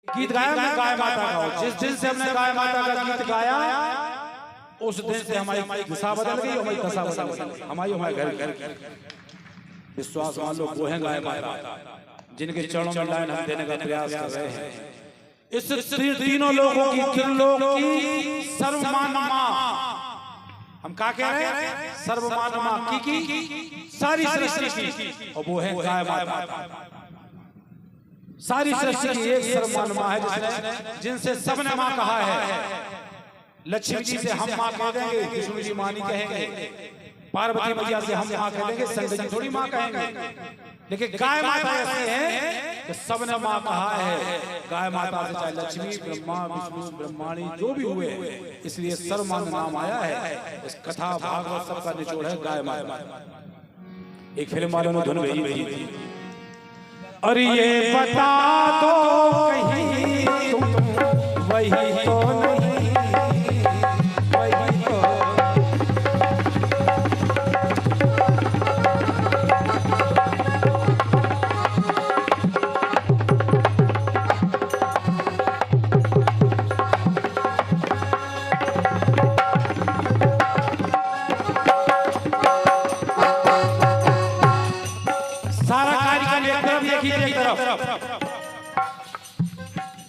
गीत गाया मैं गाय माता का। जिस दिन से हमने गाय माता का गीत गाया उस दिन से हमारी दिशा बदल गई, हमारी दशा बदल गई, हमारे घर विश्वास मान लो वो है गाय माता जिनके चरणों में लाइन हम देने का प्रयास कर रहे हैं। इस तीनों लोगों की त्रिलोक की सर्वमान्य मां, हम क्या कह रहे हैं? सर्वमान्य मां की सारी सृष्टि की, और वो है गाय माता। सारी सृष्टि की एक सर्वमान्य मां है जिनसे सबने मां कहा है। लक्ष्मी जी से हम मां कह देंगे, विष्णु जी मां नहीं कहेंगे, पार्वती मैया से हम मां कह देंगे, शंकर जी थोड़ी मां कहेंगे। लेकिन गाय माता ऐसे है कि सबने मां कहा है। गाय माता से चाहे लक्ष्मी ब्रह्मा विष्णु ब्रह्माणी जो भी हुए, इसलिए सर्वमान्य नाम आया है। इस कथा भागवत सबका निचोड़ है गाय माता। एक फिल्म वालों ने धुन भेजी थी, और ये बता दो कहीं तुम वही तो नहीं, वही तो।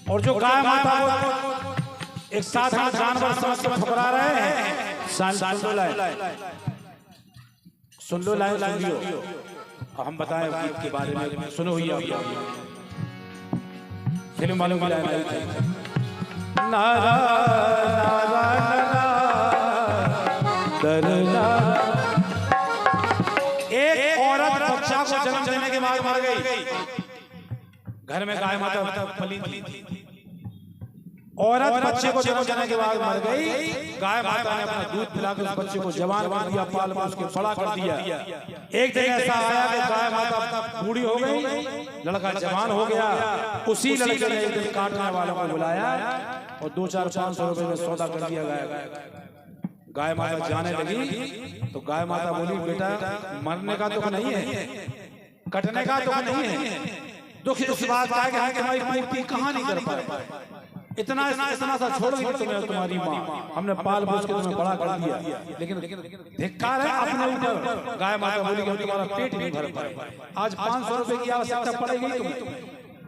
और जो गाय माता को एक साधारण जानवर समझ के ठुकरा रहे हैं, सुन लो लाइन सुन लियो, और हम बताएं गीत के बारे में। सुनो हुई फिल्म वालों की लाइन आई थी, नारा नारा नारा। एक औरत बच्चा को जन्म देने के बाद मर गई। घर में गाय माता पली थी, औरत बच्चे को जन्म देने के बाद मर गई। गाय माता ने अपना दूध पिलाकर उस बच्चे को जवान कर दिया, पाल में उसके बड़ा कर दिया। एक दिन ऐसा आया कि गाय माता बूढ़ी हो गई, लड़का जवान हो गया। उसी लड़के ने एक दिन काटने वालों को बुलाया और 2-4-500 रुपए में सौदा कर दिया गाय। गाय माता जाने लगी तो गाय माता बोली, बेटा मरने का दुख नहीं है, कटने का दुख नहीं है, दुख इस बात का है कि हम तुम्हारी पूर्ति कहाँ नहीं कर पाए। इतना सा छोड़ गई तुम्हें तुम्हारी माँ, हमने पाल पोस के तुम्हें बड़ा कर दिया, लेकिन धिक्कार है अपने ऊपर। गाय माता बोली कि हम तुम्हारा पेट नहीं भर पाए, आज 500 रुपए की आवश्यकता पड़ेगी तुम्हें,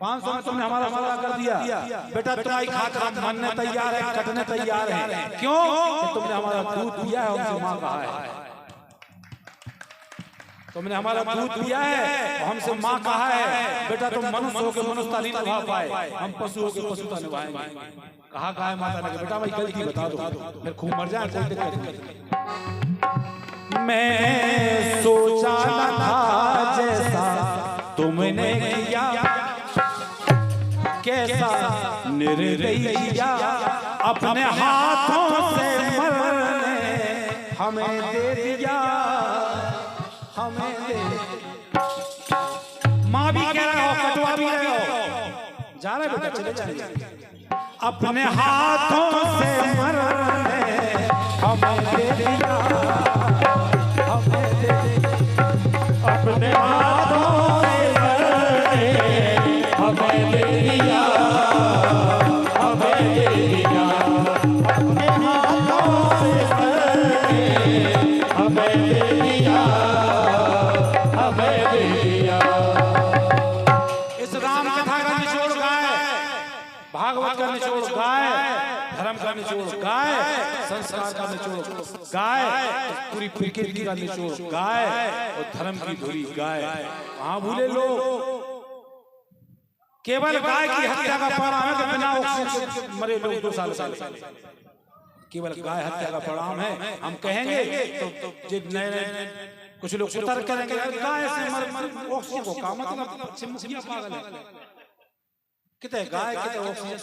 500 में तुमने हमारा सौदा कर दिया। बेटा तुम्हारी खाकर हम मरने तैयार है, कटने तैयार है। क्यों? तुमने हमारा दूध दिया है, हमसे माँ कहा है, तुमने हमारा दूध दिया है, हमसे माँ कहा है। बेटा तुम मनुष्य हो के मनुष्यता नहीं निभा पाए, हम पशु हो के पशुता निभाएंगे। कहा गाय माता ने, बेटा भाई गलती बता दो, फिर खूब मर जाए, कोई दिक्कत नहीं। मैं सोचा न था जैसा तुमने किया, कैसा निर्दयी किया, अपने हाथों से मरने हमें दे दिया, हमें दे। माँ भी कह रहे हो, कटवा भी रहे हो, जा रहे बेटा चले जाइए। अपने हाथों से मरने हमें दे दिया, हमें दे दिया, अपने हाथों से मरने हमें दे दिया, हमें दे दिया, अपने हाथों से मरने हमें दे दिया, हमें दे दिया। इस राम कथा का निचोड़ गाय, भागवत का निचोड़ गाय, धर्म का निचोड़ गाय, संस्कार का निचोड़ गाय, पूरी प्रकृति का निचोड़ गाय, और धर्म की धुरी गाय। हाँ भूले लोग, केवल गाय की हत्या का परिणाम है कि बिना ऑक्सीजन से मरे लोग 2 साल केवल गाय हत्या का परिणाम है। हम कहेंगे तो नए कुछ लोग तर्क करेंगे, गाय से मर ऑक्सीजन को काम मतलब पागल है, कितने गाय कितने ऑक्सीजन।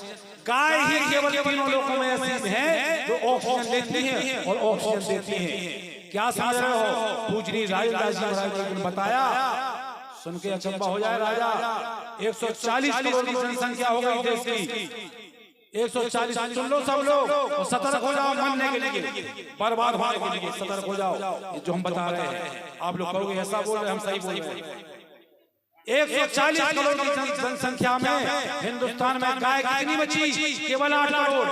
गाय ही केवल तीनों लोगों में ऐसी है जो ऑक्सीजन लेती है और ऑक्सीजन देती है। क्या समझ रहे हो? पूजनी राज जी महाराज ने बताया, सुन के अचंबा हो जाए राजा। 140 करोड़ की जनसंख्या हो गई देश की, 140 सुन लो सब लोग, और सतर्क हो जाओ मरने के लिए, बर्बाद होने के लिए सतर्क हो जाओ। जो हम बता रहे हैं आप लोग कहोगे ऐसा बोल रहे, हम सही बोल रहे हैं। 140 करोड़ की जनसंख्या में हिंदुस्तान में गाय कितनी बची? केवल 8 करोड़।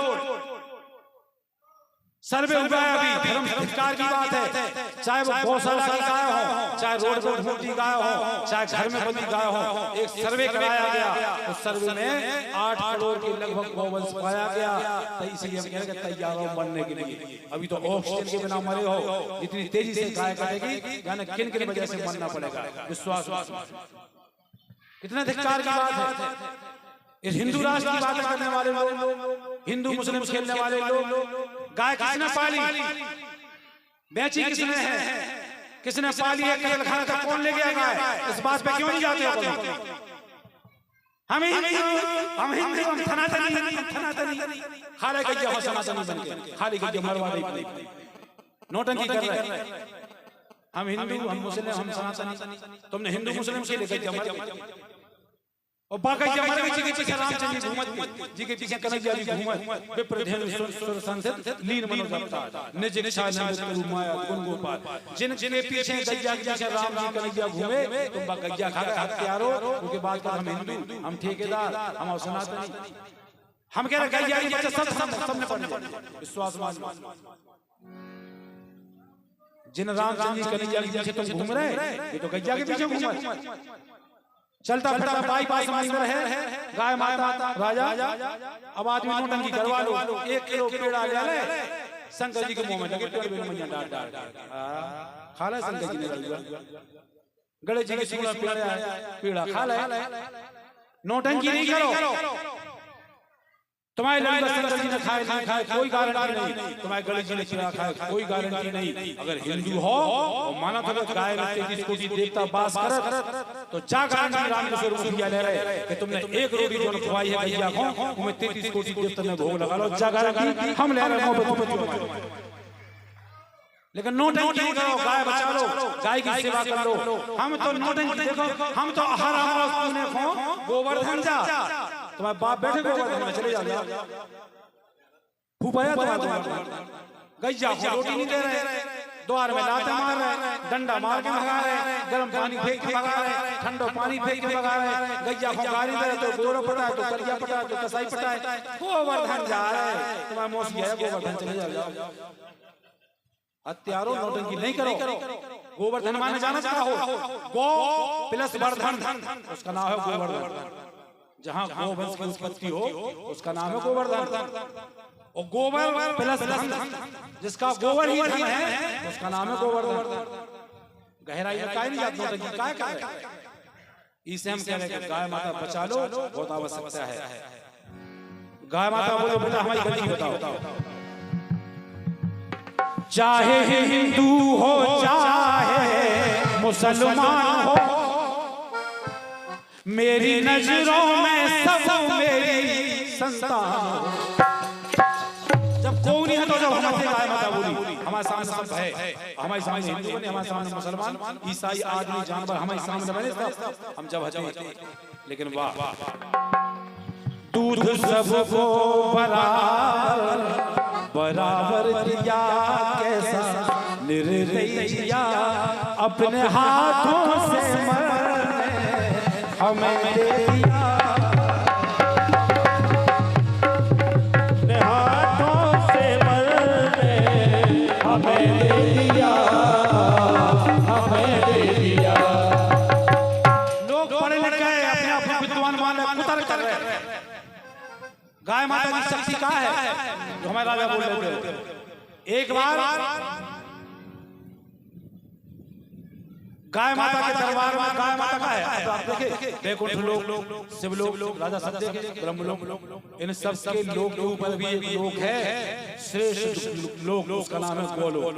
सर्वे हुआ है अभी, धर्म धिक्कार की बात है। चाहे वो गौशाला की गाय हो, चाहे रोड पर घूमती गाय हो, चाहे घर में बंदी गाय हो, एक सर्वे कराया गया। उस सर्वे में 8 करोड़ के लगभग गौवंश पाया गया। तो इसलिए हम कह रहे हैं तैयार हो बनने के लिए। अभी तो ऑक्सीजन के बिना मरे हो, इतनी तेजी से गाय कटेगी, यानी किन किन वजह से मरना पड़ेगा। विश्वास कितने धिक्कार की बात है। इस हिंदू राष्ट्र की बात करने वाले लोग, हिंदू मुस्लिम खेलने वाले लोग, गाय किसने पाली, बेची किसने है, किसने पाली है, कत्ल खाना था कौन ले गया गाय, इस बात पे क्यों नहीं जाते हो? हम हिंदू सनातनी खाले गैया हो, सनातनी बन के खाली गैया मरवा नहीं, नौटंकी कर रहे हैं। हम हिंदू, हम मुस्लिम, हम सनातनी। तुमने हिंदू मुस्लिम के लिए गैया मर और बाकी हमारे पीछे के पीछे रामचंद्र जी घूमत, जी के पीछे कन्हैया जी घूमत, विप्रधेनु सुर संसद लीन मनोजता निज निशा नंद गुरु माया गुण गोपाल। जिन जिनके पीछे गैया के पीछे राम जी कन्हैया घूमे, तुम गैया खा के हत्यारो। उनके बाद हम हिंदू, हम ठेकेदार, हम सनातनी। हम कह रहे गैया के बच्चे सब ने पढ़ विश्वास मान। जिन रामचंद्र जी कन्हैया के पीछे तुम घूम रहे, ये तो गैया के पीछे घूमत। चलता फिरता बाईपास मंदिर है, गाय माता राजा। अब आदमी नौटंकी करवा लो, 1 किलो पेड़ा ले ले, शंकर जी के मुंह में लगे पेड़ में मैया डाल खा ले। शंकर जी ने गणेश जी के सिंगड़ा पेड़ा खा ले। नौटंकी नहीं करो। तुम्हारे लड़का शंकर जी ने खाए नहीं खाए कोई गारंटी नहीं, तुम्हारे गणेश जी ने चिड़ा खाए कोई गारंटी नहीं। अगर हिंदू हो और माना था गाय में 33 कोटि देवता वास करत, तो जा गारंटी राम के स्वरूप रुपया ले रहे कि तुमने 1 रोटी जो खवाई है गैया को, तुम्हें 33 कोटि देवता में भोग लगा लो। जा गारंटी हम ले रहे हैं। लेकिन नौटंकी करो, गाय बचा लो, गाय की सेवा कर लो। हम तो नौटंकी देखो, हम तो हर पुणे को गोवर्धन जा, तुम्हारे बाप बैठे गोवर्धन में चले जाओ, फूफाया तुम्हारा गैया को रोटी नहीं दे रहे, द्वार में लाते मार रहे, डंडा मार के भगा रहे, गर्म पानी फेंक के भगा रहे, ठंडो पानी फेंक के भगा रहे। गैया को गाली दे तो गोरो पटा है, तो कलिया पटा है, तो कसाई पटा है, गोवर्धन जा रहे। तुम्हारा मौसी है गोवर्धन, चले जाओ। हत्यारों नौटंकी नहीं करो। गोवर्धन माने जाना क्या हो, गो प्लस वर्धन, उसका नाम है गोवर्धन। जहाँ गोवंश की उत्पत्ति हो उसका नाम है गोवर्धन। और गोबर प्लस धन, जिसका गोबर ही धन है उसका नाम है गोवर्धन। गहराई में काय नहीं जाता, नौटंकी काय कर रहे हैं। इसे हम कह रहे हैं गाय माता बचा लो, बहुत आवश्यकता है। गाय माता बोले बेटा हमारी गलती बताओ। चाहे हिंदू हो चाहे मुसलमान हो, मेरी नजरों में सब मेरी संतान। जब कोई नहीं है तो जब हमारे गाय माता बोली, हमारे सामने सब है, हमारे सामने हिंदू बने, हमारे सामने मुसलमान, ईसाई, आदमी, जानवर हमारे सामने बने, सब हम जब हटे। लेकिन वाह, दूध सबको बराबर दिया, कैसा निर्दयी जिया, अपने हाथों से मरने हमें दे दिया, अपने हाथों से मरने हमें दे दिया, हमें दे दिया। लोग पढ़े लिखे अपने आप को विद्वान मान कुतर कर रहे हैं। गाय माता की शक्ति क्या है जो हमारे राजा बोल रहे थे। एक बार गाय माता के दरबार में, गाय माता का है, आप देखे वैकुंठ लोक, शिवलोक, राजा सब देखे, ब्रह्मलोक, इन सब के लोक के ऊपर भी एक लोक है श्रेष्ठ लोक, उसका नाम है गोलोक।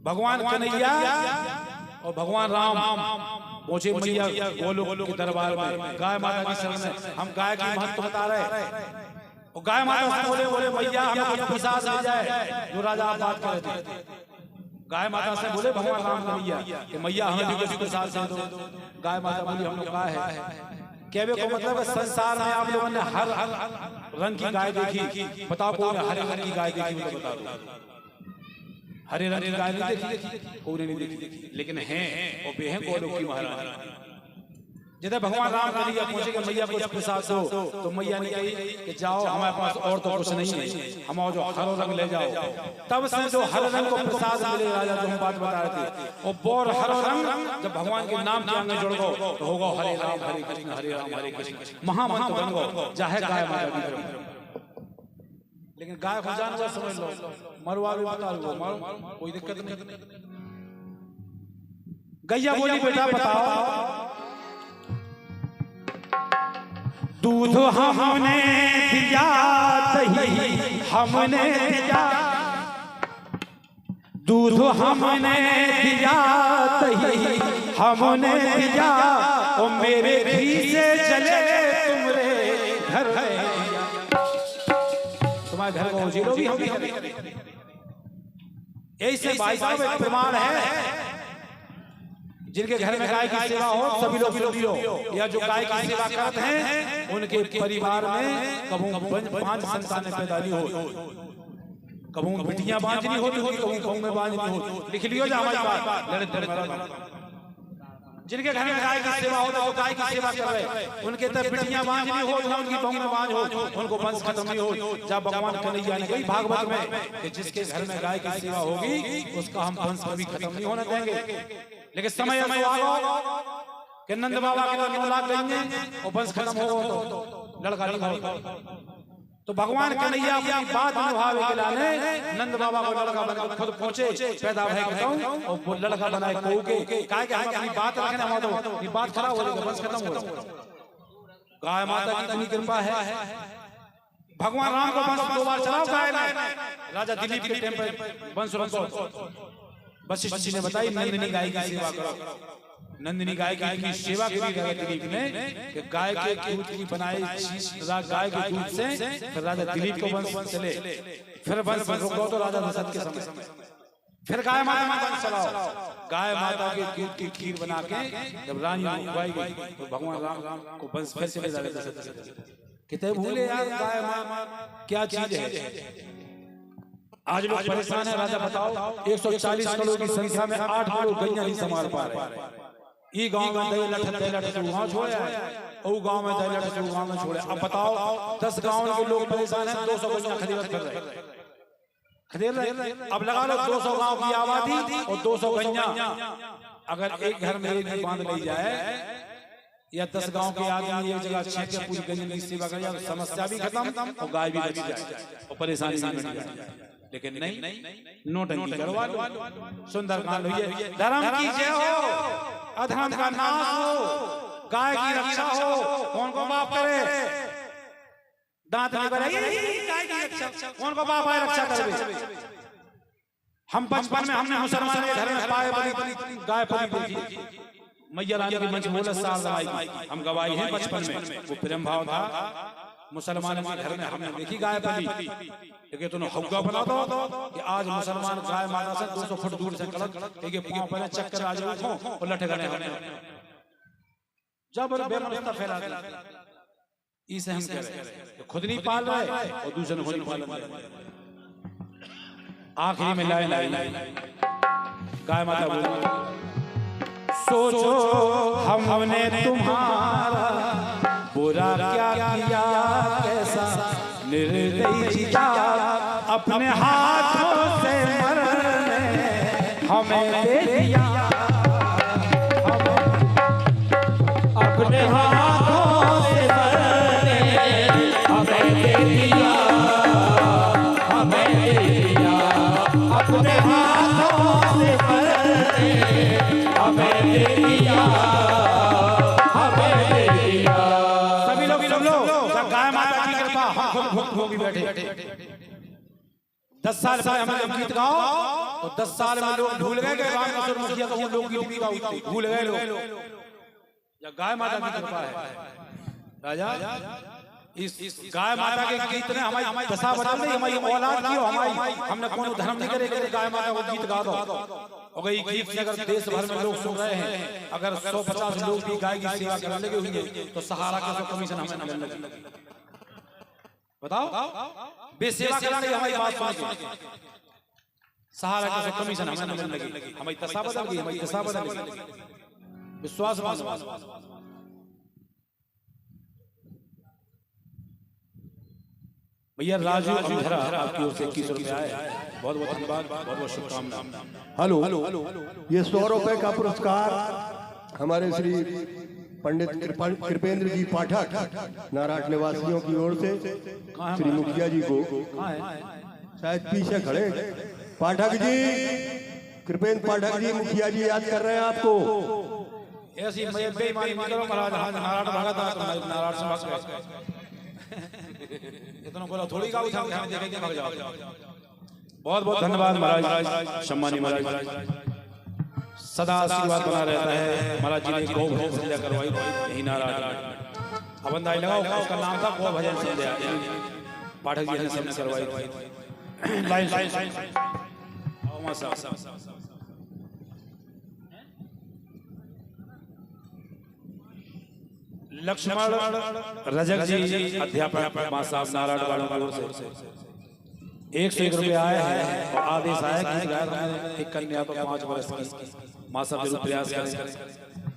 भगवान कन्हैया और भगवान राम पहुंचे मैया गोलोक के दरबार में, गाय माता की शरण में। हम गाय की महत्व बता रहे और गाय माता से बोले मैया हमें कुछ पिशाच मिल जाए, जो राजा आप बात कर रहे थे। गाय माता से बोले भगवान राम कन्हैया कि मैया हमें भी कुछ पिशाच दे दो। गाय माता बोली हम लोग का है, कहने को मतलब है संसार में आप लोगों ने हर रंग की गाय देखी, बताओ कौन हरे रंग की गाय देखी, मुझे बता दो। हरे रंग की गाय नहीं देखी, कोने नहीं देखी, लेकिन हैं और बेहं गोलों की महारानी। जब भगवान राम के लिए पहुंचे कि मैया कुछ प्रसाद दो, तो मैया ने कही कि जाओ हमारे पास और तो कुछ नहीं है, हम जो हरा रंग ले जाओ। तब से जो हरे रंग को प्रसाद मिले राजा, जो हम बात बता रहे थे, और बोर हरा रंग जब भगवान के नाम के अंग जुड़ गो तो होगा हरे राम हरे कृष्ण महामंत्र बन गो, चाहे गाय माता की। लेकिन गाय को जानवर समझ लो, मरवा भी बता लो, मर कोई दिक्कत नहीं। गैया बोली बेटा बताओ, दूध हमने दिया दही हमने दिया, दूध हमने दिया दही हमने दिया, ओ मेरे घी से जले तुम्हारे घर है, तुम्हारे घर को उजीरो भी हम करें। ऐसे भाई साहब एक प्रमाण है, जिनके घर में गाय की सेवा हो सभी लोग लो, या जो गाय की सेवा करते हैं उनके परिवार में कबू 5 संतानें पैदा नहीं हो, कबू बिटियां बांझ नहीं होती, कबू कबू में बांझ नहीं होती। लिख लियो जा हमारी बात। जिनके घर में गाय की सेवा हो तो गाय की सेवा कर रहे, उनके तब बिटियां बांझ नहीं हो, ना उनकी बहू में बांझ हो, उनको वंश खत्म नहीं हो। जब भगवान कन्हैया ने कही भागवत में कि जिसके घर में गाय की सेवा होगी उसका हम वंश कभी खत्म नहीं होने देंगे। लेकिन समय कि नंद बाबा के 9 लाख लेंगे और वंश खत्म होगा तो लड़का नहीं होगा, तो भगवान कन्हैया अपनी बात निभावे के लाने नंद बाबा को लड़का बनकर खुद पहुंचे, पैदा भाई बताऊं और वो लड़का बनाए को के काहे कि हम अपनी बात रखने हम तो ये बात खराब हो जाएगी, वंश खत्म हो जाएगा। गाय माता की इतनी कृपा है, भगवान राम को वंश 2 बार चलाओ गाय ने। राजा दिलीप के टाइम पे वंश को वशिष्ठ जी ने बताई नंदिनी गाय की सेवा करो। नंदिनी गाय की सेवा करी राजा दिलीप ने कि गाय के दूध की बनाई गाय के दूध से फिर राजा दिलीप को वंश चले, फिर वंश रुको तो राजा दशरथ के समय फिर गाय माता में वंश चलाओ। गाय माता के दूध की खीर बना के जब रानी उगाई गई तो भगवान राम को वंश फिर से ले राजा दशरथ। कितने भूले यार गाय माता क्या चीज है। आज लोग परेशान है, राजा बताओ 140 करोड़ की संख्या में 8 करोड़ गैया नहीं संभाल पा रहे। ये गांव में दे लठ वहां छोड़े, ओ गांव में दे लठ गांव में छोड़े। अब बताओ 10 गांव के लोग परेशान हैं, 200 गैया खरीद रहे। अब लगा लो 200 गांव की आबादी और 200 गैया, अगर एक घर में एक बांध ली जाए या 10 गांव के आदमी एक जगह छह के पूरी गैया की सेवा कर जाए, समस्या भी खत्म और गाय भी बच जाए और परेशानी भी मिट जाए। लेकिन नहीं, नोटंकी करवा लो, सुंदरकांड हुई, धर्म की जय हो, अधर्म का नाश हो, गाय की रक्षा हो, कौन को बाप करे, दांत नहीं बढ़ाइए, गाय की रक्षा कौन को बाप आए रक्षा करे। हम बचपन में हमने मुसलमान के घर में पाए बड़ी गाय पली देखी, मैया रानी की मंच बोले साल दवाई, हम गवाही हैं बचपन में, वो प्रेम भाव था। मुसलमान के घर में हमने देखी गाय पली, लेकिन तुमने हौका बना दो कि आज मुसलमान गाय माता से 200 फुट दूर से गलत एक पांव पहले चक्कर आ जाओ और लठे गने जब बेमनस्ता फैला दिया। इसे हम कह रहे हैं खुद नहीं पाल रहे और दूसरे को नहीं पाल रहे। आखिरी में लाइन गाय माता बोली, सोचो हमने तुम्हारा बुरा क्या किया, कैसा निर्दयी जिया, अपने हाथों से मरने हमें दे दिया, अपने हाथों से मरने हमें दे दिया, हमें दे दिया, अपने हाथों से मरने हमें दे दिया, हमें दे दिया। सभी लोग सुन लो, जब गाय माता की कृपा हम खुद होगी बैठे 10 साल पहले हमने जब गीत गाओ तो 10 साल में लोग भूल गए कि राम किशोर मुखिया का वो लोग गीत गाओ, भूल गए लोग। जब गाय माता की कृपा है राजा, इस गाय माता के गीत ने हमारी दशा बदल दी, हमारी औलाद की, हमारी हमने कोनो धर्म नहीं करे कि गाय माता को गीत गा दो। और ये गीत से अगर देश भर में लोग सुन रहे हैं, अगर 150 लोग भी गाय की सेवा करने लगे होंगे तो सहारा का कमीशन हमें मिलने लगे। बताओ बेसेवा कराने हमारी बात सुनिए। सहारा का कमीशन हमें न मिलने लगी, हमारी दशा बदल गई, हमारी दशा बदल गई। विश्वास मानो। भैया राजू अंधरा आपकी ओर से 21 रुपए आए, बहुत बहुत धन्यवाद, बहुत बहुत शुभकामनाएं। हेलो, ये 100 रुपए का पुरस्कार हमारे श्री पंडित कृपेंद्र जी पाठक नारायण निवासियों की ओर से श्री मुखिया जी को, शायद पीछे खड़े पाठक जी, कृपेंद्र पाठक जी, मुखिया जी याद कर रहे हैं आपको। ऐसी बेईमानी मत करो महाराज, नारायण भगत नारायण से बच गए, इतना बोला थोड़ी का उठा के हमें देखेंगे भाग जाओ। बहुत बहुत धन्यवाद महाराज, सम्मानी महाराज, सदा आशीर्वाद बना रहता है। महाराज जी ने गौ भजन संध्या करवाई, यही नाराज अब अंदाज लगाओ, उसका नाम था गौ भजन संध्या, पाठक जी ने सबने करवाई। लाइन लक्ष्मण रजक जी अध्यापक मां साहब नारायण वालों की ओर से 101 रुपए आए हैं, और आदेश आया कि एक कन्या को 5 वर्ष की मां साहब जरूर प्रयास करें।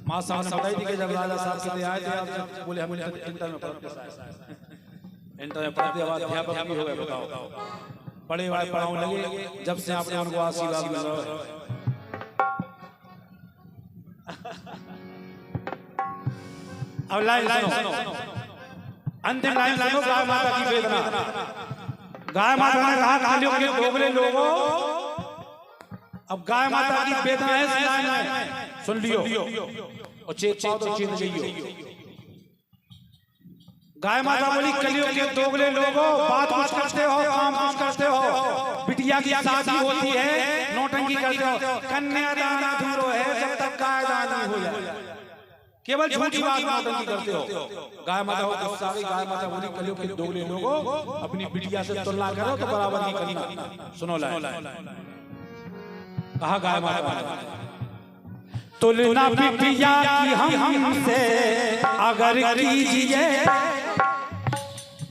मां साहब ने बताई थी कि जब राजा साहब के लिए आए थे, आप बोले हम इंटर में पढ़ते, अध्यापक भी हो गए, बताओ पढ़े वाले पढ़ाओ लगे, जब से आपने उनको आशीर्वाद मिल रहा है। अब लाइन सुनो, अंतिम लाइन सुनो, गाय माता की वेदना। गाय माता ने कहा कालियों के दोगले लोगों, अब गाय माता की वेदना है इस लाइन में, सुन लियो और चेत पाओ तो चेत जाइयो। गाय माता बोली कलियों के दोगले लोगों, बात कुछ करते हो, काम कुछ करते हो, बिटिया की शादी होती है नौटंकी करते हो, कन्यादान अधूरा है जब तक गायदान नहीं हो जाए, केवल झूठी बात नौटंकी करते हो। गाय माता को गुस्सा आ गई, गाय माता बोली कलियों के दोगले लोगों, अपनी बिटिया से तुलना करो तो बराबर नहीं करना। सुनो लाइन, कहा गाय माता तुलना बिटिया की हमसे अगर कीजिए,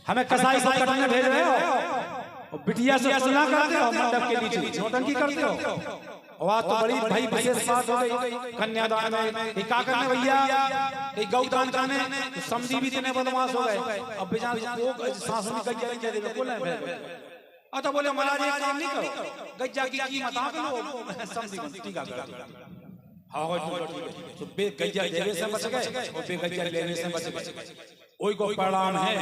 हमें कसाई को कटने भेज रहे हो और बिटिया से तुलना करते हो, मंडप के नीचे नौटंकी करते हो। और तो बड़ी भाई विशेष बात हो गई कन्यादान में, क्या करने भैया, एक गौदान करने, तो समझी भी देने बदमाश हो गए। अब बेचारे सास में गज्जा देवे बोले भेज, तो बोले महाराज एक काम नहीं करो, गज्जा की कीमत आप लो, समझी ठीक है। हाँ तो बेगज्जा लेने से बच गए और बेगज्जा लेने से बच गए, वही को परिणाम है।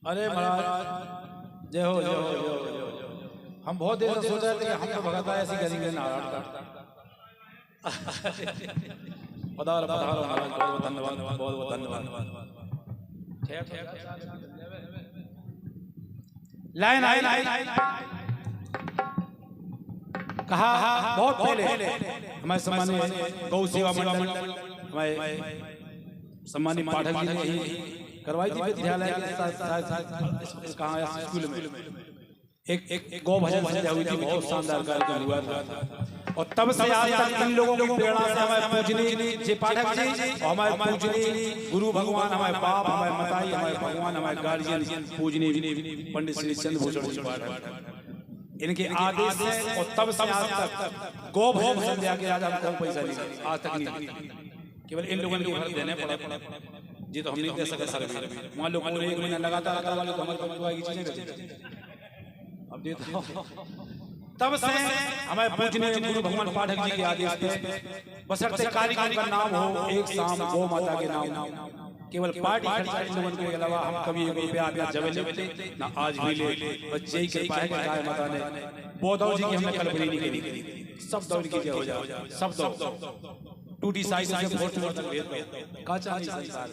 अरे महाराज जय हो, जय हो, जय हो, जय हो। हम बहुत देर से सोच रहे थे कि हम तो भगत ऐसी करेंगे नारायण का। पधारो पधारो महाराज, बहुत धन्यवाद, बहुत बहुत धन्यवाद। लाइन आई, कहा बहुत पहले हमारे सम्मानित गौ सेवा मंडल, हमारे सम्मानित पाठक जी ने करवाई थी विद्यालय कहाँ स्कूल में एक गौ भजन संध्या हुई थी, बहुत शानदार कार्यक्रम हुआ था। और तब से आज तक इन लोगों की प्रेरणा से हमारे पूजनीय जी पाठक जी और हमारे पूजनीय गुरु भगवान, हमारे बाप, हमारे मताई, हमारे भगवान, हमारे गार्जियन पूजनीय पंडित श्री चंद्रभूषण जी पाठक, इनके आदेश से और तब से आज तक गौ भजन संध्या के आज हमको पैसा नहीं, आज तक नहीं, केवल इन लोगों के घर देने पड़ा जी, तो हम नहीं दे सकते सर। मान लो पूरे 1 महीना लगातार करवा लो तो हमारे परिवार की चीजें बेचें। अब देता तब से हमारे पूजनीय गुरु भगवान पाठक जी के आदेश पे बशर्ते कार्यक्रम का नाम हो एक शाम गौ माता के नाम, केवल पार्टी खर्चा इन लोगों के अलावा हम कभी 1 रुपया आदमी जब लेते ना आज भी ले। बच्चे ही कृपा है गाय माता ने बौद्धौ जी की हमने कल्पना नहीं करी, सब दौड़ की हो जाओ, सब दौड़ टूटी साइज से बहुत तक भेद दो, काचा नहीं संसार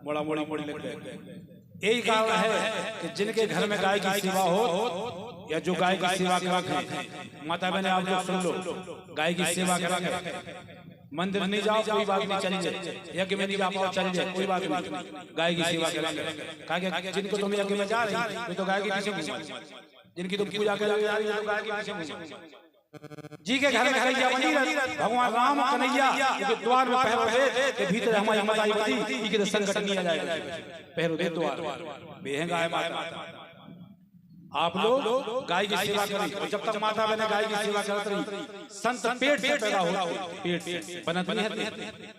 बड़ा मोड़ी मोड़ी लग गए। यही कारण है कि जिनके घर में गाय की सेवा हो या जो गाय की सेवा करा है, माता बहने आप लोग सुन लो, गाय की सेवा करा है, मंदिर नहीं जाओ कोई बात नहीं, चली जाए, यज्ञ में नहीं जा पाओ चली जाए कोई बात नहीं, गाय की सेवा करा। जिनको तुम यज्ञ में जा रहे हो तो गाय के पीछे, जिनकी तुम पूजा कर रहे हो गाय के पीछे। जी के घर में गैया बनी भगवान राम कन्हैया के द्वार में पहरो दे के भीतर हमारी माताई बती के संकट नहीं आ जाएगा, पहरो दे द्वार बेहंगा है माता। आप लोग गाय की सेवा करें, और जब तक माता बहने गाय की सेवा करती रही, संत पेट से पैदा होते, पेट से बनत नहीं है,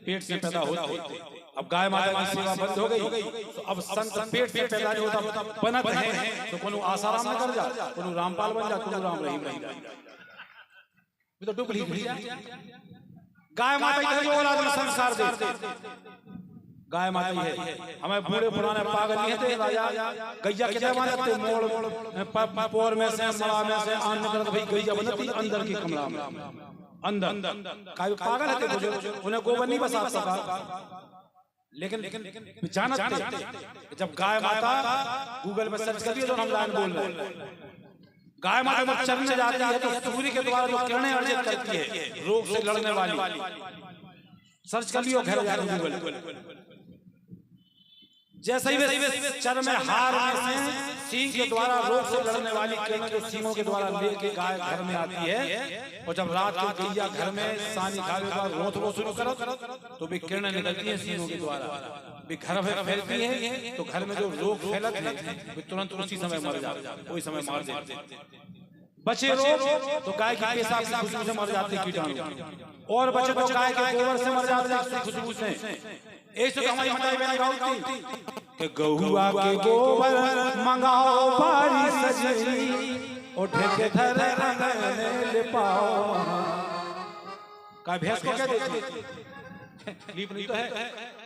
पेट से पैदा होते। अब गाय माता की सेवा बंद हो गई, तो अब संत पेट से पैदा नहीं होता, बनत है, तो कोनो आसाराम में कर जा, कोनो रामपाल बन जा, कोनो राम रहीम बन जा, ये तो डुप्ली गाय माता की औलाद में संस्कार दे। गाय माता है, हमें बूढ़े पुराने पागल नहीं थे राजा, गैया कितने मानते मोड़ पोर में से मड़ा में से आन निकल भाई गैया बनती अंदर की कमरा में, अंदर काय पागल है बुजुर्ग, उन्हें गोबर नहीं बसा सका, लेकिन जानते जब गाय माता गूगल में सर्च करिए तो हम लाइन बोल रहे हैं, गाय माता जब चरने जाती है तो सूर्य के द्वारा जो किरणें अर्जित करती है रोग से लड़ने वाली, सर्च कर लियो घर जाकर गूगल, जैसे ही चर में हार में से सींग के द्वारा रोग से लड़ने वाली किरणें जो सींगों के द्वारा लेके गाय घर में आती है, और जब रात को गैया घर में सानी खावे का रोथ वो शुरू करो तो भी किरणें निकलती हैं सींगों के द्वारा, भी घर में फैलती है, तो घर में जो रोग फैलते हैं तुरंत उसी समय मर जाते, वही समय मार देते। बचे रोग तो गाय की पेशाब की खुशबू से मर जाते कीटाणु, और बचे तो गाय के गोबर से मर जाते खुशबू से। ऐसे तो हमारी माता बहन गाती कि गहुआ के गोबर मंगाओ बारी सजी, और ठेके धर ले पाओ, का भैंस को क्या देती लीप नहीं तो है,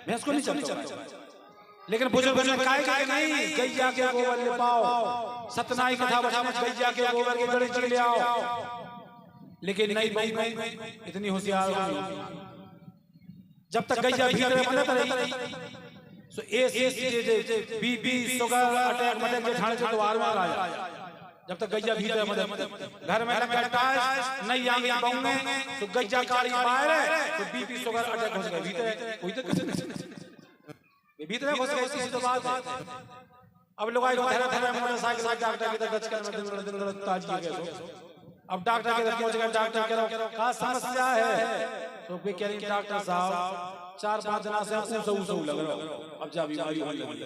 भैंस को नहीं चलता, लेकिन बुजुर्ग ने कहा कि नहीं गैया के गोबर ले पाओ, सतनाई कथा बताने गैया के गोबर के गणेश जी ले आओ, लेकिन नहीं भाई इतनी होशियार हो, जब तक गैया भीतर बनत रही सो बीपी शुगर अटैक मटक के ठाणे से द्वार में आया, जब तक गैया भीतर मदद घर में लगता है नहीं आएंगे गांव में तो गैया काली बाहर है तो बीपी शुगर अटैक घुस गए भीतर, कोई तो कुछ भीतर घुस गए, इसी तो बात है। अब लोग आए घर घर मोटरसाइकिल डॉक्टर के दर्ज कर दिन ताजी गए, अब डॉक्टर के पास पहुंच गए, डॉक्टर करो का समस्या है, तो वे कह रहे हैं डॉक्टर साहब 4-5 जना से ऊसू लग रहा है, अब जा बीमारी होने लगी,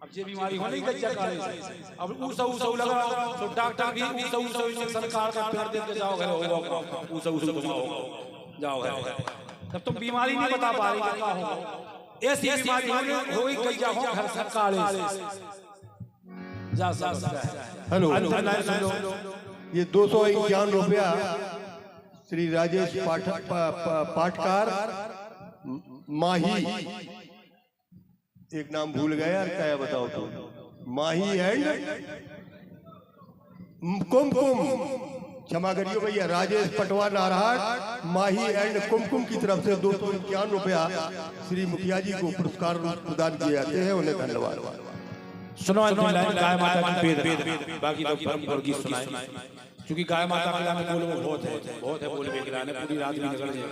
अब ये बीमारी होने लगी गैया काले से, अब ऊसू लग रहा तो डॉक्टर भी ऊसू इंजेक्शन कार का पेड़ दे के जाओ घर होगा, ऊसू घुमाओ जाओ घर, तब तुम बीमारी नहीं बता पा रही क्या होगा, ऐसी बीमारी हो गई गैया हो घर से काले से जा सकता है। हेलो, ये 251 रुपया श्री राजेश पाटकार माही, एक नाम भूल गया क्या बताओ तो, माही एंड कुमकुम, क्षमा करिए भैया, राजेश पटवा नारायण माही एंड कुमकुम की तरफ से 251 रुपया श्री मुखिया जी को पुरस्कार प्रदान किए जाते हैं, उन्हें धन्यवाद। सुनो गाय माता की वेद, बाकी तो परम गीत सुनाए, क्योंकि गाय माता के लाने बोले बहुत है बोले के लाने पूरी रात भी निकल जाए।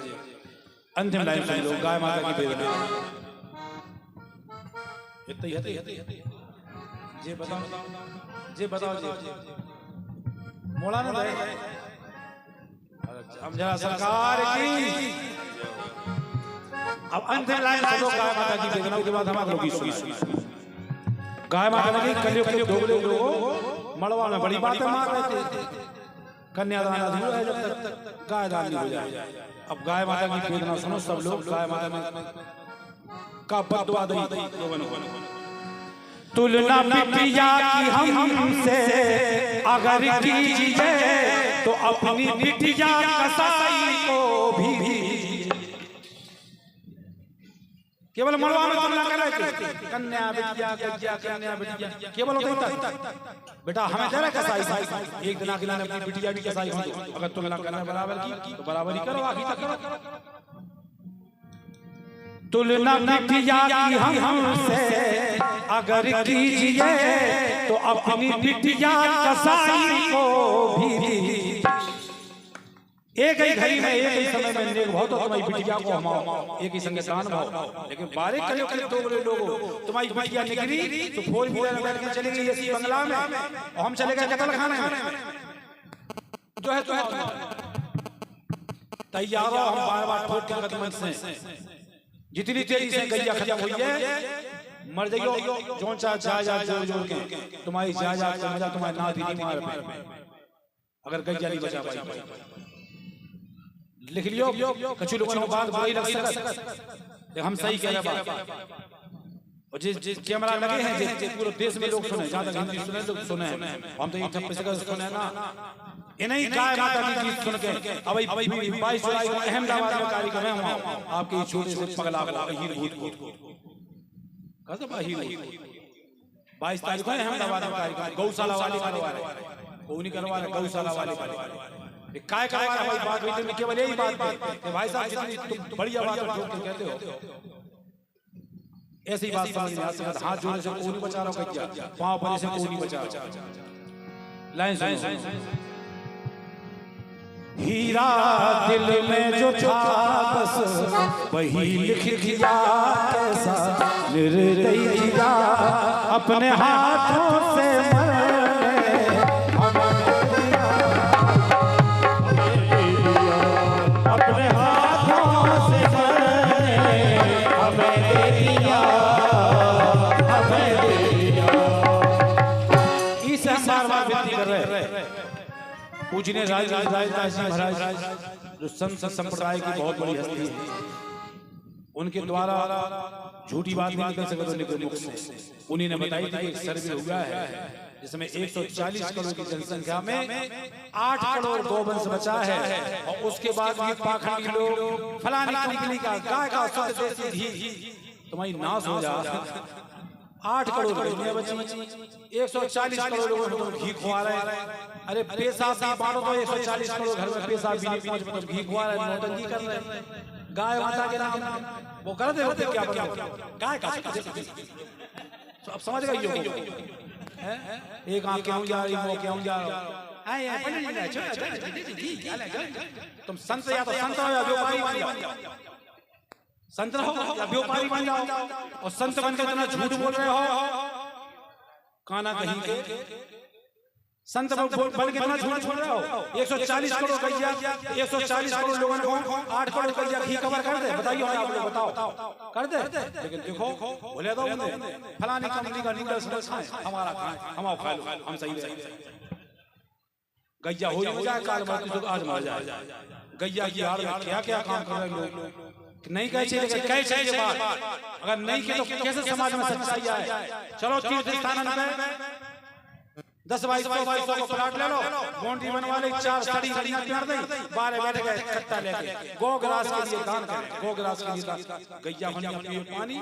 अंतिम लाइन सुन लो गाय माता की वेद में, इतना ही जे बताओ मोड़ा ना रहे, हम जरा सरकार की। अब अंतिम लाइन सुनो गाय माता की वेद, उसके बाद हम लोग सुना गाय माता की कलयुग के दोगले लोगों मड़वा में बड़ी बातें मार रहे थे, कन्यादान अधूरा है जब तक गाय दान नहीं हो जाए। अब गाय माता की वेदना सुनो सब लोग, गाय माता में का बददुआ दई तुलना बिटिया की हमसे अगर कीजिए तो अपनी बिटिया कसाई को भी, केवल मड़वा में तुलना कर रहे थे, कन्या बिटिया गैया कन्या बिटिया केवल होता तक बेटा हमें जरा कसाई एक दिन आके अपनी बिटिया की कसाई हो, अगर तुलना करना बराबर की तो बराबरी करो, आगे तक करो। तुलना बिटिया की हमसे अगर कीजिए तो अपनी बिटिया कसाई को भी, एक ही घड़ी में एक ही समय में नेक भाव तो तुम्हारी बिटिया को हमाओ, एक ही संगे दान भाव, लेकिन बारे कलयुग दो बड़े लोगों तुम्हारी बिटिया निकली तो 4 व्हीलर में बैठ के चली गई ऐसी बंगला में, और हम चले गए कत्ल खाने में, जो है तैयार हो, हम बार-बार ठोक के कदम से जितनी तेजी से गैया खत्म हुई है मर जाइयो जोन चा जा जोर जोर के तुम्हारी जा का मजा तुम्हारे ना दी मार पे अगर गैया नहीं बचा पाई लिख लियो कछु लोगों को बात बुरी लग सकत हम सही कह रहे बात और जिस कैमरा लगे हैं जिस पूरे देश में लोग सुने ज्यादा हिंदी सुने लोग सुने हम तो ये ठप्पे से सुने ना इन्हीं गाय माता की गीत सुन के अब 22 जुलाई को अहमदाबाद में कार्यक्रम है वहां आपके छोटे से पगला हीर भूत कसम हीर 22 तारीख को अहमदाबाद में कार्यक्रम गौशाला वाले करवा रहे वो नहीं करवा रहे गौशाला वाले काय करवा रहे भाई बात हुई केवल यही बात है कि भाई साहब जितनी तुम बढ़िया बात ठोक के कहते हो ऐसी बात समझ में आती है हाथ जोड़ने से कोई नहीं बचा रहा क्या पांव पड़ने से कोई नहीं बचा रहा लाइन हीरा दिल में जो था बस वही लिख दिया कैसा निर्दयिया अपने हाथों से अपने हाथों से हमें दे दिया इस बार विनती कर रहे पूजने राजदास जी महाराज जो संत संप्रदाय की बहुत बड़ी हस्ती है उनके द्वारा झूठी बात नहीं निकल सकती उनके मुख से उन्हीं ने बताई थी कि एक सर्वे हुआ है जिसमें 140 करोड़ की जनसंख्या में 8 करोड़ गौवंश बचा है और उसके बाद भी पाखंडी लोग फलानी कंपनी का गाय का शुद्ध देसी घी तुम्हारी नाश हो जा 8 करोड़ बची 140 करोड़ लोगों को घी खुआ रहे हैं अरे पेशाब भी बांटो तो 140 करोड़ घर में पेशाब भी नहीं पहुंच घी खुआ रहे हैं नौटंकी कर रहे हैं गाय माता के नाम वो करते होते क्या गाय का अब समझ गए एक आंख क्यों जा रही वो क्यों जा रहा तुम संत या तो संत हो या व्यापारी बन जाओ संत हो या व्यापारी बन जाओ और संत बनकर इतना झूठ बोल रहे हो काना कहीं के संत बन के इतना झूठ बोल रहे हो 140 करोड़ गैया 140 करोड़ लोगों को 8 करोड़ गैया घी कवर कर दे बताइए आप लोग बताओ कर दे लेकिन देखो बोले दो फलानी कंपनी का नीडल्स हमारा खाए हम खा लो हम सही रहे गैया हो जाए काल मर आज मर जाए गैया की आड़ में क्या क्या काम कर रहे लोग नहीं कहे चाहिए लेकिन कहे चाहिए बात अगर नहीं किए तो कैसे समाज में सच्चाई आए चलो तीर्थ स्थान पे 10-22 को प्लाट ले लो बाउंड्री बनवा ले 4 सड़ी सड़ियां पेड़ दे 12 बैठ गए कट्टा लेके गोग्रास के लिए दान कर गोग्रास के लिए गैया बन पिए पानी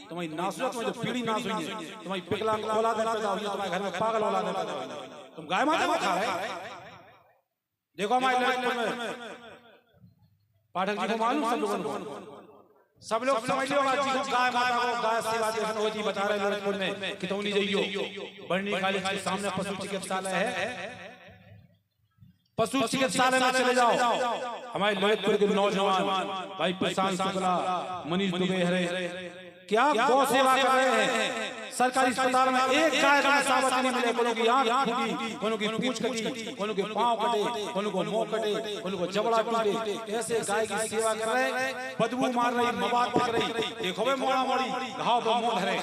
तुम्हारी नासुरत में जो पीढ़ी नाश हुई है तुम्हारी पिघला औलाद पैदा हुई है तुम्हारे घर में पागल औलाद पैदा हुई है तुम गाय माता को खा रहे देखो हमारे लड़कों में पाठक जी को मालूम सब लोग समझ लो जी को गाय माता को गाय सेवा देखन होती बता रहे लड़कों में कितौनी जइयो बरनी कॉलेज के सामने पशु चिकित्सालय है पशु चिकित्सालय में चले जाओ हमारे ललितपुर के नौजवान भाई प्रशांत शुक्ला मनीष दुबे हरे क्या गौ सेवा कर रहे हैं सरकारी अस्पताल में एक गाय का सावत नहीं मिले कोनो की आंख फूटी कोनो की पूंछ कटी कोनो के पांव कटे कोनो को मुंह कटे कोनो को जबड़ा टूटे ऐसे गाय की सेवा कर रहे बदबू मार रही मवाद पक रही देखो बे मोड़ा मोड़ी घाव पे मुंह धरे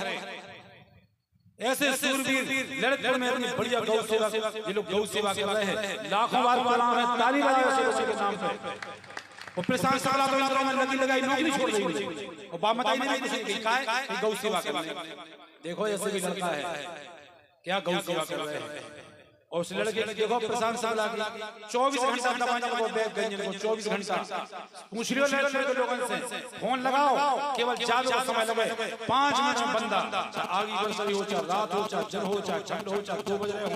ऐसे सूरवीर ललितपुर में इतनी बढ़िया गौ सेवा ये लोग गौ सेवा कर रहे हैं लाखों बार प्रणाम है ताली बजाओ के नाम पे और प्रशांत शुक्ला तो इंद्रों में लगी लगाई नौकरी छोड़ दी और बामताई नहीं किसी की काय गौ सेवा कर रहे देखो ऐसे भी लड़का है क्या गौ सेवा कर रहे हैं और उस लड़के देखो प्रशांत शुक्ला की 24 घंटा दवाइयां को बैग गंजन को 24 घंटा पूछ लियो लड़के के लोगों से फोन लगाओ केवल जादू का समय लगे 5 मिनट में बंदा आगे वर्षा हो चाहे रात हो चाहे जन हो चाहे ठंड हो चाहे 2 बजे हो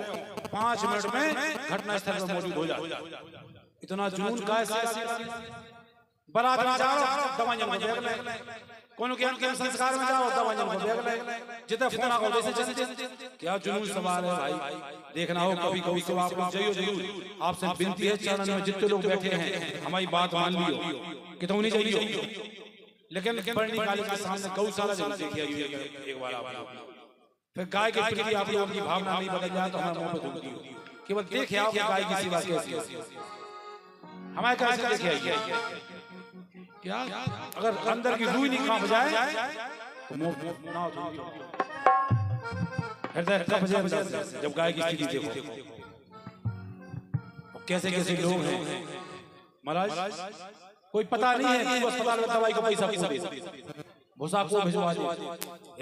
5 मिनट में घटना स्थल पर मौजूद हो जाए इतना जुनून का है बारात में जाओ दवाइयां को बैग ले कोनो के अंतिम संस्कार में जाओ दवाइयां को बैग ले जितना फोन आगो जैसे जैसे क्या जुनून सवाल है भाई देखना हो कभी कभी तो आप लोग जाइयो जरूर आपसे विनती है चरण में जितने लोग बैठे हैं हमारी बात मान लियो कितों नहीं जाइयो लेकिन बरनी काली के सामने गौशाला जरूर देखिए एक बार आप फिर गाय के प्रति आप लोगों की भावना नहीं बदल जाए तो हमारे मुंह पे धूलती केवल देखिए आप गाय की सेवा कैसी है हमारे घर से देखिए क्या अगर अंदर की रूह नहीं कांप जाए तो मुंह ना हृदय कब जब गाय की स्थिति देखो, कैसे कैसे लोग हैं महाराज, कोई पता नहीं है कि अस्पताल में दवाई का पैसा पूछ दे, भूसा को भिजवा दे।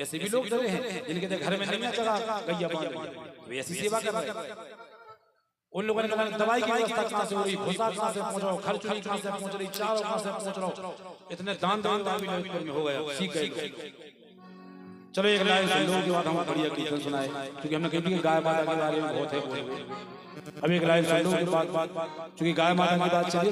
ऐसे भी लोग डरे हैं जिनके घर में नहीं जगह गैया बांध, वे ऐसी सेवा कर रहे हैं। उन लोगों ने कहा दवाई की व्यवस्था कहां से हो रही, भूसा कहां से पहुंच रहा, खर्च कहां से पहुंच रही, चावल कहां से पहुंच रहा, इतने दान भी में हो गया, सीख गए। चलो एक लाइन सुन लो के बाद हम बढ़िया कीर्तन सुनाए, क्योंकि हमने कही कि गाय माता के बारे में बहुत है। अब एक लाइन सुन लो के बाद, क्योंकि गाय माता की बात चली